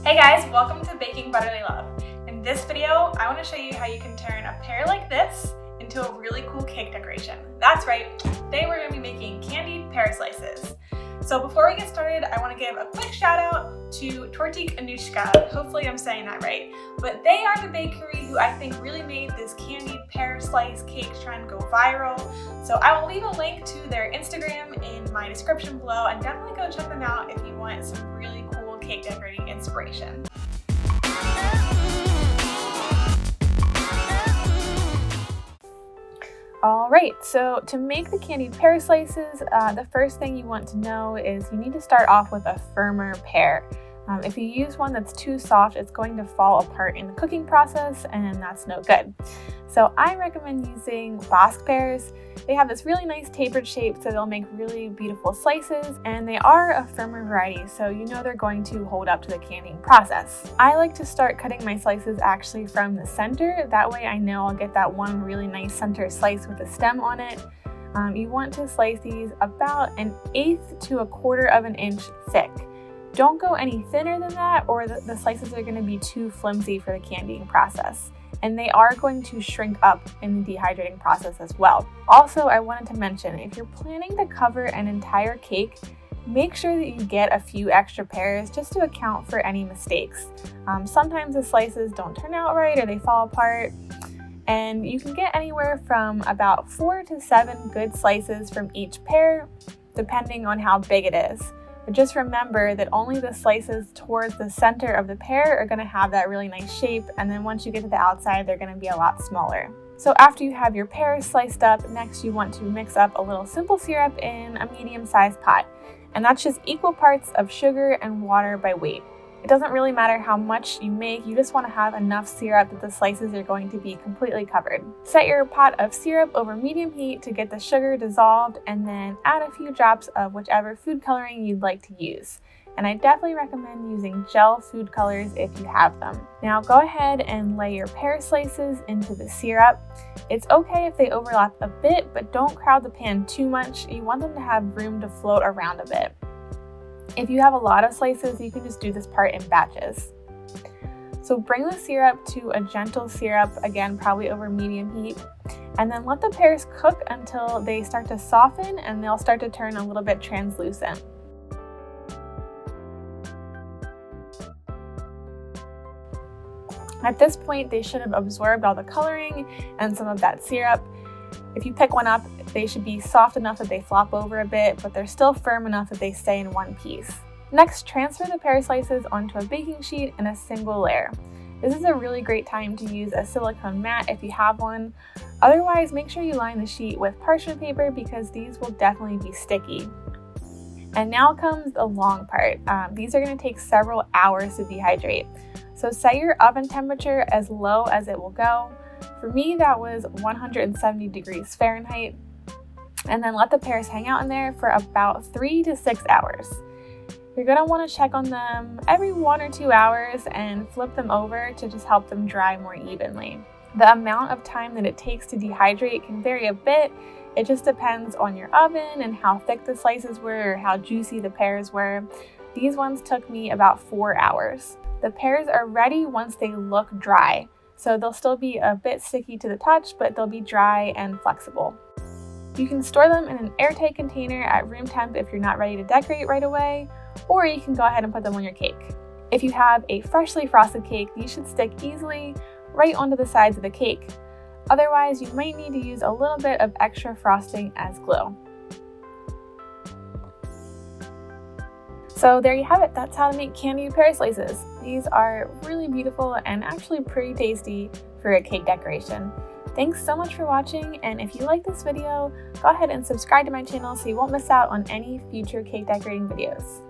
Hey guys, welcome to Baking Brotherly Love. In this video, I want to show you how you can turn a pear like this into a really cool cake decoration. That's right, today we're going to be making candied pear slices. So before we get started, I want to give a quick shout out to Tortik Anushka, hopefully I'm saying that right, but they are the bakery who I think really made this candied pear slice cake trend go viral. So I will leave a link to their Instagram in my description below, and definitely go check them out if you want some really cool cake decorating inspiration. Alright, so to make the candied pear slices, the first thing you want to know is you need to start off with a firmer pear. If you use one that's too soft, it's going to fall apart in the cooking process, and that's no good. So I recommend using Bosc pears. They have this really nice tapered shape, so they'll make really beautiful slices, and they are a firmer variety, so you know they're going to hold up to the canning process. I like to start cutting my slices actually from the center. That way I know I'll get that one really nice center slice with a stem on it. You want to slice these about 1/8 to 1/4 of an inch thick. Don't go any thinner than that, or the slices are going to be too flimsy for the candying process. And they are going to shrink up in the dehydrating process as well. Also, I wanted to mention, if you're planning to cover an entire cake, make sure that you get a few extra pears just to account for any mistakes. Sometimes the slices don't turn out right or they fall apart, and you can get anywhere from about 4 to 7 good slices from each pear, depending on how big it is. But just remember that only the slices towards the center of the pear are going to have that really nice shape, and then once you get to the outside, they're going to be a lot smaller. So after you have your pears sliced up, next you want to mix up a little simple syrup in a medium-sized pot. And that's just equal parts of sugar and water by weight. It doesn't really matter how much you make, you just want to have enough syrup that the slices are going to be completely covered. Set your pot of syrup over medium heat to get the sugar dissolved, and then add a few drops of whichever food coloring you'd like to use. And I definitely recommend using gel food colors if you have them. Now go ahead and lay your pear slices into the syrup. It's okay if they overlap a bit, but don't crowd the pan too much. You want them to have room to float around a bit. If you have a lot of slices, you can just do this part in batches. So bring the syrup to a gentle syrup, again probably over medium heat, and then let the pears cook until they start to soften and they'll start to turn a little bit translucent. At this point, they should have absorbed all the coloring and some of that syrup. If you pick one up, they should be soft enough that they flop over a bit, but they're still firm enough that they stay in one piece. Next, transfer the pear slices onto a baking sheet in a single layer. This is a really great time to use a silicone mat if you have one. Otherwise, make sure you line the sheet with parchment paper because these will definitely be sticky. And now comes the long part. These are going to take several hours to dehydrate. So set your oven temperature as low as it will go. For me, that was 170 degrees Fahrenheit. And then let the pears hang out in there for about 3 to 6 hours. You're going to want to check on them every 1 or 2 hours and flip them over to just help them dry more evenly. The amount of time that it takes to dehydrate can vary a bit. It just depends on your oven and how thick the slices were or how juicy the pears were. These ones took me about 4 hours. The pears are ready once they look dry. So they'll still be a bit sticky to the touch, but they'll be dry and flexible. You can store them in an airtight container at room temp if you're not ready to decorate right away, or you can go ahead and put them on your cake. If you have a freshly frosted cake, these should stick easily right onto the sides of the cake. Otherwise, you might need to use a little bit of extra frosting as glue. So there you have it, that's how to make candied pear slices. These are really beautiful and actually pretty tasty for a cake decoration. Thanks so much for watching, and if you like this video, go ahead and subscribe to my channel so you won't miss out on any future cake decorating videos.